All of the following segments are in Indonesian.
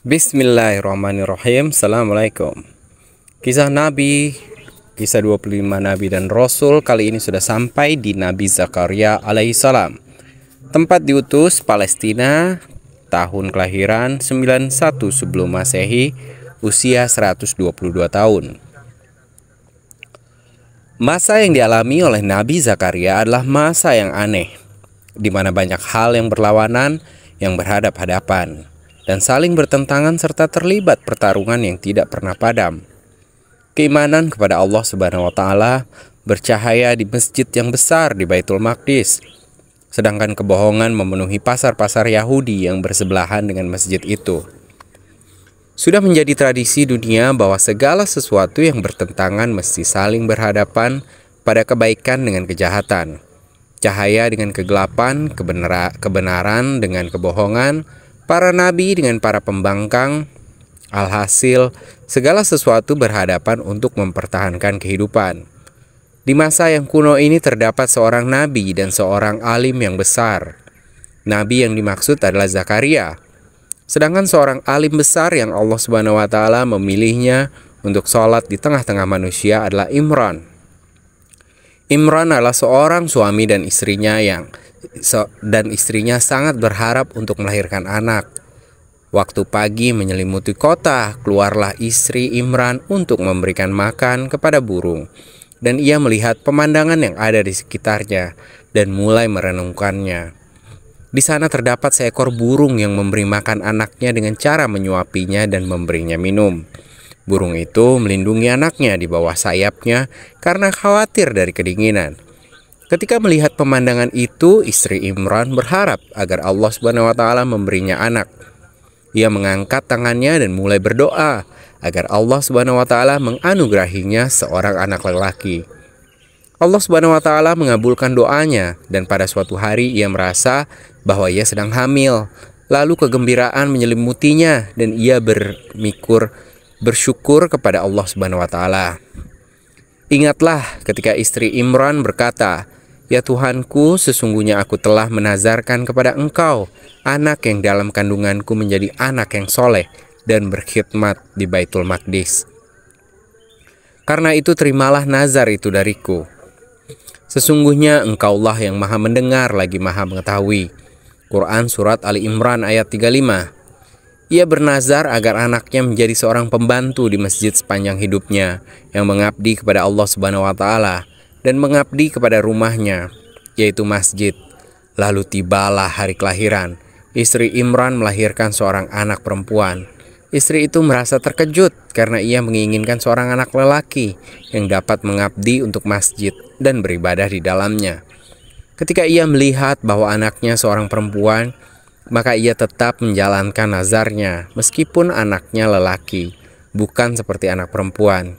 Bismillahirrahmanirrahim. Assalamualaikum. Kisah Nabi, kisah 25 Nabi dan Rasul kali ini sudah sampai di Nabi Zakaria alaihissalam. Tempat diutus Palestina, tahun kelahiran 91 sebelum Masehi, usia 122 tahun. Masa yang dialami oleh Nabi Zakaria adalah masa yang aneh, di mana banyak hal yang berlawanan, yang berhadap-hadapan, dan saling bertentangan serta terlibat pertarungan yang tidak pernah padam. Keimanan kepada Allah Subhanahu wa taala bercahaya di masjid yang besar di Baitul Maqdis, sedangkan kebohongan memenuhi pasar-pasar Yahudi yang bersebelahan dengan masjid itu. Sudah menjadi tradisi dunia bahwa segala sesuatu yang bertentangan mesti saling berhadapan pada kebaikan dengan kejahatan, cahaya dengan kegelapan, kebenaran dengan kebohongan, para nabi dengan para pembangkang. Alhasil, segala sesuatu berhadapan untuk mempertahankan kehidupan. Di masa yang kuno ini terdapat seorang nabi dan seorang alim yang besar. Nabi yang dimaksud adalah Zakaria. Sedangkan seorang alim besar yang Allah Subhanahu wa taala memilihnya untuk sholat di tengah-tengah manusia adalah Imran. Imran adalah seorang suami dan istrinya sangat berharap untuk melahirkan anak. Waktu pagi menyelimuti kota, keluarlah istri Imran untuk memberikan makan kepada burung, dan ia melihat pemandangan yang ada di sekitarnya dan mulai merenungkannya. Di sana terdapat seekor burung yang memberi makan anaknya dengan cara menyuapinya dan memberinya minum. Burung itu melindungi anaknya di bawah sayapnya karena khawatir dari kedinginan. Ketika melihat pemandangan itu, istri Imran berharap agar Allah Subhanahu wa taala memberinya anak. Ia mengangkat tangannya dan mulai berdoa agar Allah Subhanahu wa taala menganugerahinya seorang anak lelaki. Allah Subhanahu wa taala mengabulkan doanya, dan pada suatu hari ia merasa bahwa ia sedang hamil. Lalu kegembiraan menyelimutinya dan ia bersyukur kepada Allah Subhanahu wa taala. Ingatlah ketika istri Imran berkata, "Ya Tuhanku, sesungguhnya aku telah menazarkan kepada Engkau anak yang dalam kandunganku menjadi anak yang soleh dan berkhidmat di Baitul Maqdis. Karena itu terimalah nazar itu dariku. Sesungguhnya Engkaulah yang maha mendengar lagi maha mengetahui." Quran Surat Ali Imran ayat 35. Ia bernazar agar anaknya menjadi seorang pembantu di masjid sepanjang hidupnya, yang mengabdi kepada Allah Subhanahu wa taala dan mengabdi kepada rumahnya, yaitu masjid. Lalu tibalah hari kelahiran. Istri Imran melahirkan seorang anak perempuan. Istri itu merasa terkejut karena ia menginginkan seorang anak lelaki yang dapat mengabdi untuk masjid dan beribadah di dalamnya. Ketika ia melihat bahwa anaknya seorang perempuan, maka ia tetap menjalankan nazarnya meskipun anaknya lelaki, bukan seperti anak perempuan.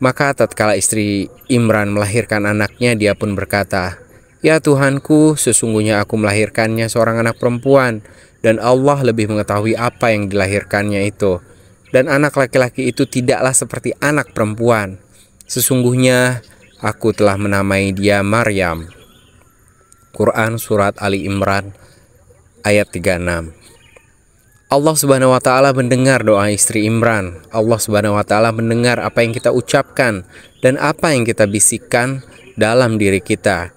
Maka tatkala istri Imran melahirkan anaknya, dia pun berkata, "Ya Tuhanku, sesungguhnya aku melahirkannya seorang anak perempuan, dan Allah lebih mengetahui apa yang dilahirkannya itu. Dan anak laki-laki itu tidaklah seperti anak perempuan. Sesungguhnya aku telah menamai dia Maryam." Quran Surat Ali Imran ayat 36. Allah Subhanahu wa taala mendengar doa istri Imran. Allah Subhanahu wa taala mendengar apa yang kita ucapkan dan apa yang kita bisikkan dalam diri kita.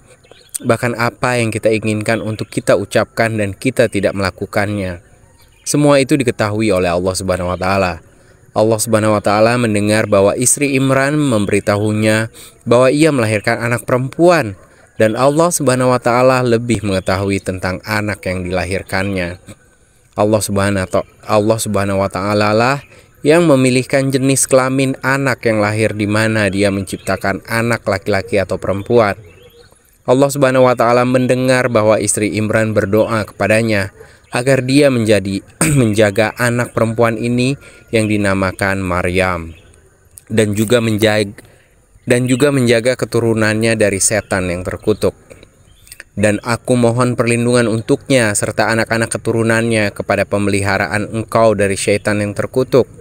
Bahkan apa yang kita inginkan untuk kita ucapkan dan kita tidak melakukannya. Semua itu diketahui oleh Allah Subhanahu wa taala. Allah Subhanahu wa taala mendengar bahwa istri Imran memberitahunya bahwa ia melahirkan anak perempuan, dan Allah Subhanahu wa taala lebih mengetahui tentang anak yang dilahirkannya. Allah Subhanahu wa taala lah yang memilihkan jenis kelamin anak yang lahir di mana dia menciptakan anak laki-laki atau perempuan. Allah Subhanahu wa taala mendengar bahwa istri Imran berdoa kepadanya agar dia menjaga anak perempuan ini yang dinamakan Maryam, dan juga menjaga keturunannya dari setan yang terkutuk. Dan aku mohon perlindungan untuknya serta anak-anak keturunannya kepada pemeliharaan Engkau dari syaitan yang terkutuk.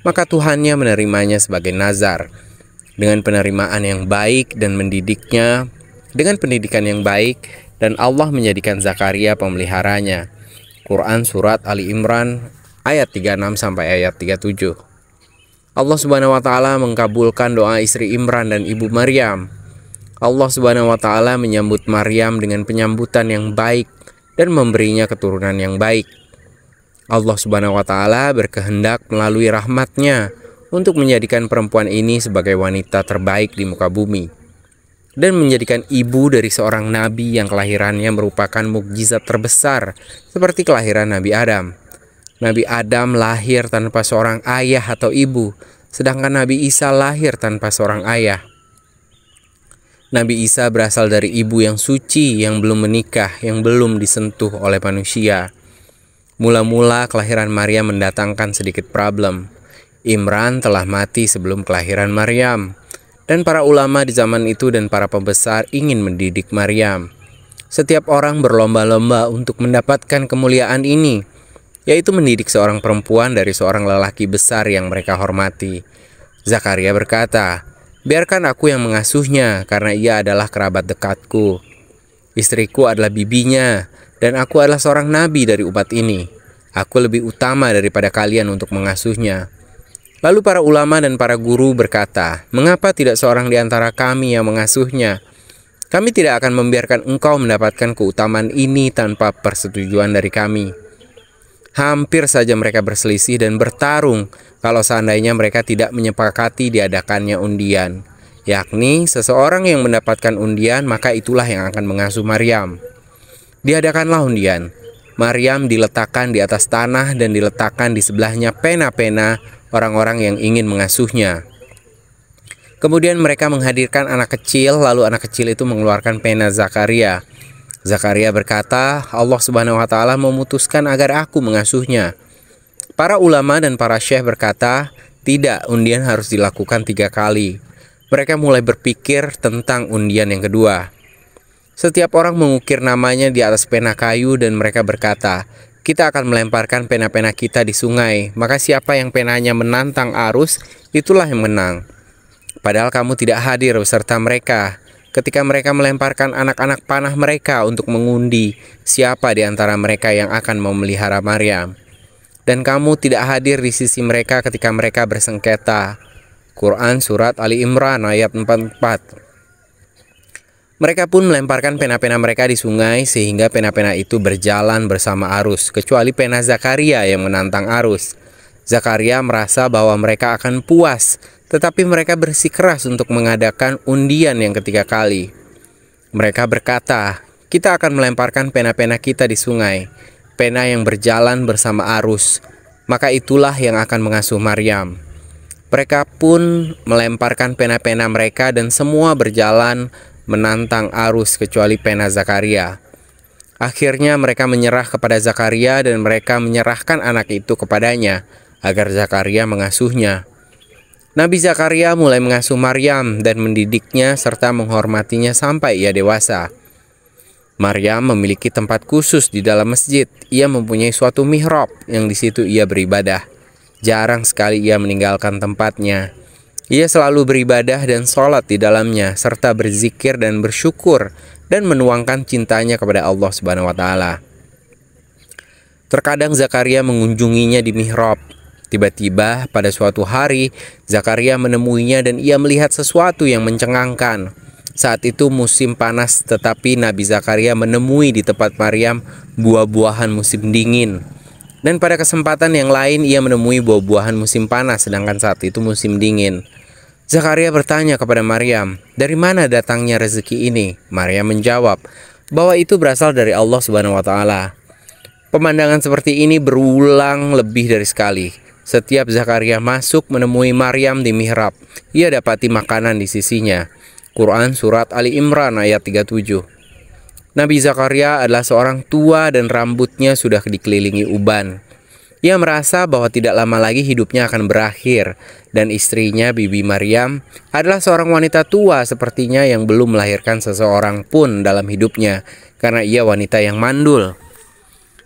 Maka Tuhannya menerimanya sebagai nazar dengan penerimaan yang baik dan mendidiknya dengan pendidikan yang baik, dan Allah menjadikan Zakaria pemeliharanya. Quran Surat Ali Imran ayat 36 sampai ayat 37. Allah Subhanahu wa taala mengkabulkan doa istri Imran dan ibu Maryam. Allah Subhanahu wa taala menyambut Maryam dengan penyambutan yang baik dan memberinya keturunan yang baik. Allah Subhanahu wa taala berkehendak melalui rahmatnya untuk menjadikan perempuan ini sebagai wanita terbaik di muka bumi dan menjadikan ibu dari seorang nabi yang kelahirannya merupakan mukjizat terbesar seperti kelahiran Nabi Adam. Nabi Adam lahir tanpa seorang ayah atau ibu, sedangkan Nabi Isa lahir tanpa seorang ayah. Nabi Isa berasal dari ibu yang suci, yang belum menikah, yang belum disentuh oleh manusia. Mula-mula kelahiran Maryam mendatangkan sedikit problem. Imran telah mati sebelum kelahiran Maryam, dan para ulama di zaman itu dan para pembesar ingin mendidik Maryam. Setiap orang berlomba-lomba untuk mendapatkan kemuliaan ini, yaitu mendidik seorang perempuan dari seorang lelaki besar yang mereka hormati. Zakaria berkata, "Biarkan aku yang mengasuhnya karena ia adalah kerabat dekatku. Istriku adalah bibinya dan aku adalah seorang nabi dari umat ini. Aku lebih utama daripada kalian untuk mengasuhnya." Lalu para ulama dan para guru berkata, "Mengapa tidak seorang di antara kami yang mengasuhnya? Kami tidak akan membiarkan engkau mendapatkan keutamaan ini tanpa persetujuan dari kami." Hampir saja mereka berselisih dan bertarung kalau seandainya mereka tidak menyepakati diadakannya undian, yakni seseorang yang mendapatkan undian maka itulah yang akan mengasuh Maryam. Diadakanlah undian. Maryam diletakkan di atas tanah dan diletakkan di sebelahnya pena-pena orang-orang yang ingin mengasuhnya. Kemudian mereka menghadirkan anak kecil, lalu anak kecil itu mengeluarkan pena Zakaria. Zakaria berkata, "Allah Subhanahu wa taala memutuskan agar aku mengasuhnya." Para ulama dan para syekh berkata, "Tidak, undian harus dilakukan 3 kali." Mereka mulai berpikir tentang undian yang kedua. Setiap orang mengukir namanya di atas pena kayu dan mereka berkata, "Kita akan melemparkan pena-pena kita di sungai, maka siapa yang penanya menantang arus, itulah yang menang." Padahal kamu tidak hadir beserta mereka ketika mereka melemparkan anak-anak panah mereka untuk mengundi siapa di antara mereka yang akan memelihara Maryam. Dan kamu tidak hadir di sisi mereka ketika mereka bersengketa. Quran Surat Ali Imran ayat 44. Mereka pun melemparkan pena-pena mereka di sungai sehingga pena-pena itu berjalan bersama arus, kecuali pena Zakaria yang menantang arus. Zakaria merasa bahwa mereka akan puas, tetapi mereka bersikeras untuk mengadakan undian yang ketiga kali. Mereka berkata, "Kita akan melemparkan pena-pena kita di sungai, pena yang berjalan bersama arus, maka itulah yang akan mengasuh Maryam." Mereka pun melemparkan pena-pena mereka dan semua berjalan menantang arus kecuali pena Zakaria. Akhirnya mereka menyerah kepada Zakaria dan mereka menyerahkan anak itu kepadanya agar Zakaria mengasuhnya. Nabi Zakaria mulai mengasuh Maryam dan mendidiknya serta menghormatinya sampai ia dewasa. Maryam memiliki tempat khusus di dalam masjid. Ia mempunyai suatu mihrab yang di situ ia beribadah. Jarang sekali ia meninggalkan tempatnya. Ia selalu beribadah dan sholat di dalamnya serta berzikir dan bersyukur dan menuangkan cintanya kepada Allah Subhanahu wa taala. Terkadang Zakaria mengunjunginya di mihrab. Tiba-tiba pada suatu hari Zakaria menemuinya dan ia melihat sesuatu yang mencengangkan. Saat itu musim panas, tetapi Nabi Zakaria menemui di tempat Maryam buah-buahan musim dingin. Dan pada kesempatan yang lain ia menemui buah-buahan musim panas, sedangkan saat itu musim dingin. Zakaria bertanya kepada Maryam, "Dari mana datangnya rezeki ini?" Maryam menjawab bahwa itu berasal dari Allah Subhanahu wa taala. Pemandangan seperti ini berulang lebih dari sekali. Setiap Zakaria masuk menemui Maryam di mihrab, ia dapati makanan di sisinya. Quran Surat Ali Imran ayat 37. Nabi Zakaria adalah seorang tua dan rambutnya sudah dikelilingi uban. Ia merasa bahwa tidak lama lagi hidupnya akan berakhir, dan istrinya Bibi Maryam adalah seorang wanita tua sepertinya yang belum melahirkan seseorang pun dalam hidupnya, karena ia wanita yang mandul.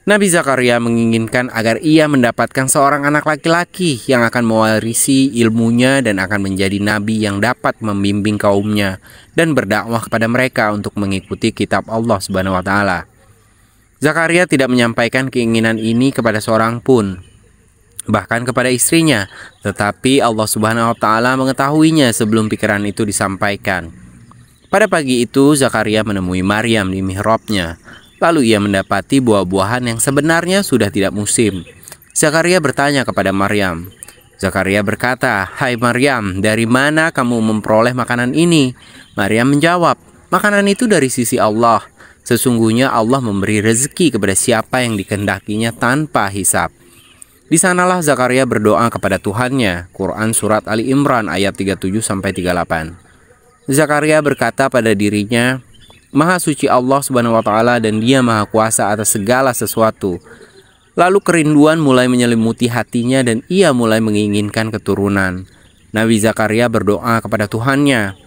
Nabi Zakaria menginginkan agar ia mendapatkan seorang anak laki-laki yang akan mewarisi ilmunya dan akan menjadi nabi yang dapat membimbing kaumnya dan berdakwah kepada mereka untuk mengikuti kitab Allah Subhanahu wa taala. Zakaria tidak menyampaikan keinginan ini kepada seorang pun. bahkan kepada istrinya, tetapi Allah Subhanahu wa taala mengetahuinya sebelum pikiran itu disampaikan. Pada pagi itu Zakaria menemui Maryam di mihrabnya. Lalu ia mendapati buah-buahan yang sebenarnya sudah tidak musim. Zakaria bertanya kepada Maryam. Zakaria berkata, "Hai Maryam, dari mana kamu memperoleh makanan ini?" Maryam menjawab, "Makanan itu dari sisi Allah. Sesungguhnya Allah memberi rezeki kepada siapa yang dikehendakinya tanpa hisab." Di sanalah Zakaria berdoa kepada Tuhannya. Quran Surat Ali Imran ayat 37-38. Zakaria berkata pada dirinya, "Maha suci Allah Subhanahu wa taala dan Dia Maha kuasa atas segala sesuatu." Lalu kerinduan mulai menyelimuti hatinya dan ia mulai menginginkan keturunan. Nabi Zakaria berdoa kepada Tuhannya.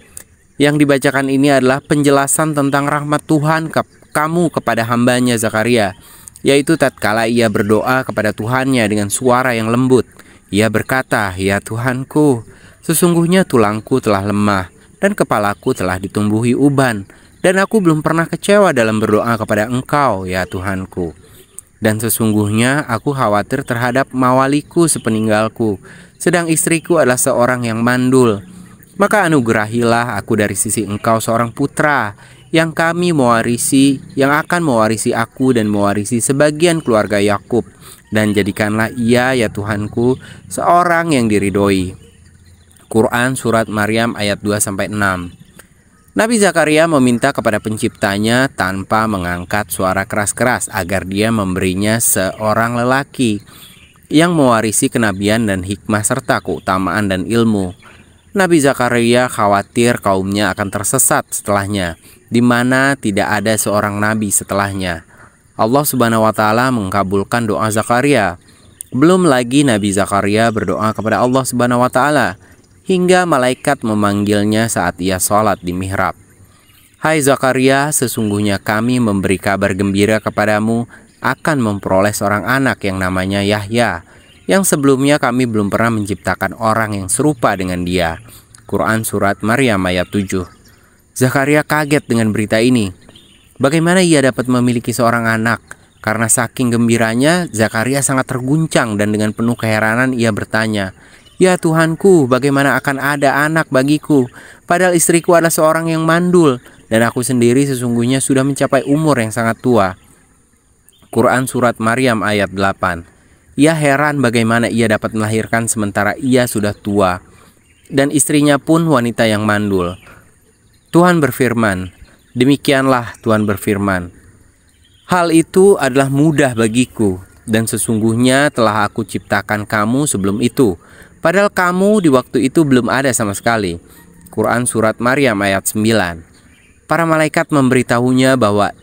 Yang dibacakan ini adalah penjelasan tentang rahmat Tuhan kamu kepada hambanya Zakaria, yaitu tatkala ia berdoa kepada Tuhannya dengan suara yang lembut. Ia berkata, "Ya Tuhanku, sesungguhnya tulangku telah lemah dan kepalaku telah ditumbuhi uban, dan aku belum pernah kecewa dalam berdoa kepada Engkau, ya Tuhanku. Dan sesungguhnya aku khawatir terhadap mawaliku sepeninggalku, sedang istriku adalah seorang yang mandul. Maka anugerahilah aku dari sisi Engkau seorang putra yang akan mewarisi aku dan mewarisi sebagian keluarga Yakub, dan jadikanlah ia, ya Tuhanku, seorang yang diridhoi." Quran Surat Maryam ayat 2-6. Nabi Zakaria meminta kepada penciptanya tanpa mengangkat suara keras-keras agar dia memberinya seorang lelaki yang mewarisi kenabian dan hikmah serta keutamaan dan ilmu. Nabi Zakaria khawatir kaumnya akan tersesat setelahnya, di mana tidak ada seorang nabi setelahnya. Allah Subhanahu wa taala mengabulkan doa Zakaria. Belum lagi Nabi Zakaria berdoa kepada Allah Subhanahu wa taala hingga malaikat memanggilnya saat ia sholat di mihrab. "Hai Zakaria, sesungguhnya kami memberi kabar gembira kepadamu akan memperoleh seorang anak yang namanya Yahya, yang sebelumnya kami belum pernah menciptakan orang yang serupa dengan dia." Quran Surat Maryam ayat 7. Zakaria kaget dengan berita ini. Bagaimana ia dapat memiliki seorang anak? Karena saking gembiranya, Zakaria sangat terguncang dan dengan penuh keheranan ia bertanya, "Ya Tuhanku, bagaimana akan ada anak bagiku? Padahal istriku adalah seorang yang mandul, dan aku sendiri sesungguhnya sudah mencapai umur yang sangat tua." Quran Surat Maryam ayat 8. Ia heran bagaimana ia dapat melahirkan sementara ia sudah tua, dan istrinya pun wanita yang mandul. Tuhan berfirman, demikianlah Tuhan berfirman, "Hal itu adalah mudah bagiku, dan sesungguhnya telah aku ciptakan kamu sebelum itu. Padahal kamu di waktu itu belum ada sama sekali." Quran Surat Maryam ayat 9. Para malaikat memberitahunya bahwa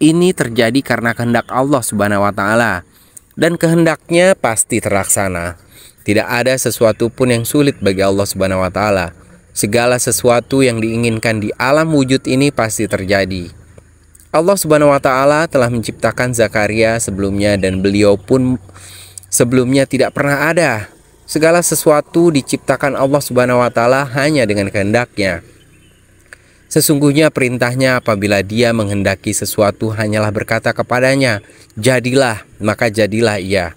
ini terjadi karena kehendak Allah Subhanahu wa taala, dan kehendaknya pasti terlaksana. Tidak ada sesuatu pun yang sulit bagi Allah Subhanahu wa taala. Segala sesuatu yang diinginkan di alam wujud ini pasti terjadi. Allah Subhanahu wa taala telah menciptakan Zakaria sebelumnya, dan beliau pun sebelumnya tidak pernah ada. Segala sesuatu diciptakan Allah Subhanahu wa taala hanya dengan kehendaknya. Sesungguhnya perintahnya apabila dia menghendaki sesuatu hanyalah berkata kepadanya, "Jadilah," maka jadilah ia.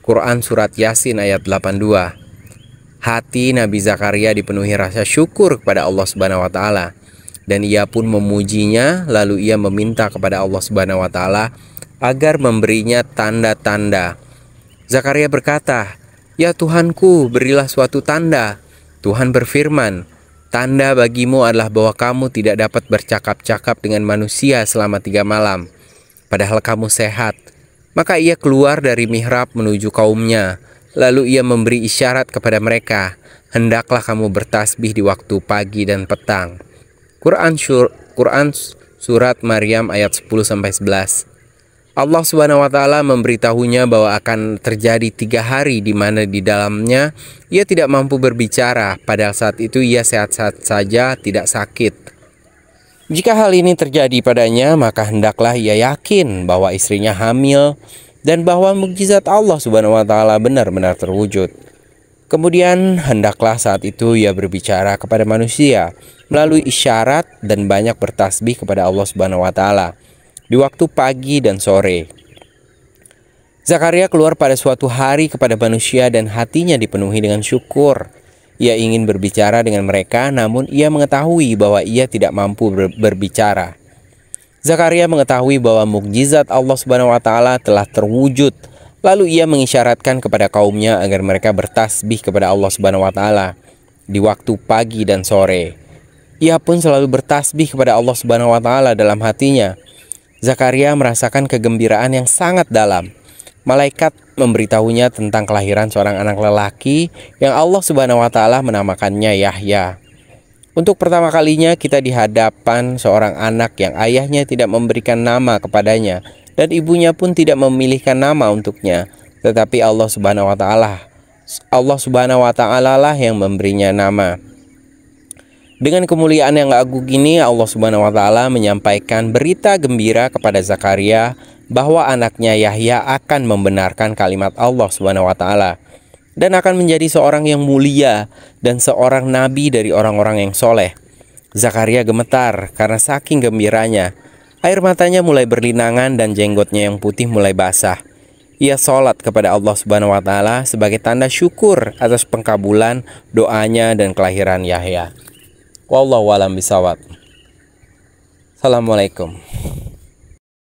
Quran Surat Yasin ayat 82. Hati Nabi Zakaria dipenuhi rasa syukur kepada Allah Subhanahu wa taala, dan ia pun memujinya. Lalu ia meminta kepada Allah Subhanahu wa taala agar memberinya tanda-tanda. Zakaria berkata, "Ya Tuhanku, berilah suatu tanda." Tuhan berfirman, "Tanda bagimu adalah bahwa kamu tidak dapat bercakap-cakap dengan manusia selama 3 malam, padahal kamu sehat." Maka ia keluar dari mihrab menuju kaumnya. Lalu ia memberi isyarat kepada mereka, "Hendaklah kamu bertasbih di waktu pagi dan petang." Quran Surat Maryam ayat 10-11. Allah Subhanahu wa taala memberitahunya bahwa akan terjadi 3 hari di mana di dalamnya ia tidak mampu berbicara, padahal saat itu ia sehat-sehat saja, tidak sakit. Jika hal ini terjadi padanya, maka hendaklah ia yakin bahwa istrinya hamil dan bahwa mukjizat Allah Subhanahu wa taala benar-benar terwujud. Kemudian hendaklah saat itu ia berbicara kepada manusia melalui isyarat dan banyak bertasbih kepada Allah Subhanahu wa taala di waktu pagi dan sore. Zakaria keluar pada suatu hari kepada manusia dan hatinya dipenuhi dengan syukur. Ia ingin berbicara dengan mereka, namun ia mengetahui bahwa ia tidak mampu berbicara. Zakaria mengetahui bahwa mukjizat Allah Subhanahu wa taala telah terwujud. Lalu ia mengisyaratkan kepada kaumnya agar mereka bertasbih kepada Allah Subhanahu wa taala di waktu pagi dan sore. Ia pun selalu bertasbih kepada Allah Subhanahu wa taala dalam hatinya. Zakaria merasakan kegembiraan yang sangat dalam. Malaikat memberitahunya tentang kelahiran seorang anak lelaki yang Allah Subhanahu wa taala menamakannya Yahya. Untuk pertama kalinya kita di hadapan seorang anak yang ayahnya tidak memberikan nama kepadanya dan ibunya pun tidak memilihkan nama untuknya, tetapi Allah Subhanahu wa taala lah yang memberinya nama. Dengan kemuliaan yang agung ini, Allah Subhanahu wa taala menyampaikan berita gembira kepada Zakaria bahwa anaknya Yahya akan membenarkan kalimat Allah Subhanahu wa taala dan akan menjadi seorang yang mulia dan seorang nabi dari orang-orang yang soleh. Zakaria gemetar karena saking gembiranya. Air matanya mulai berlinangan dan jenggotnya yang putih mulai basah. Ia sholat kepada Allah Subhanahu wa taala sebagai tanda syukur atas pengkabulan doanya dan kelahiran Yahya. Wallahu a'lam bishawab. Assalamualaikum.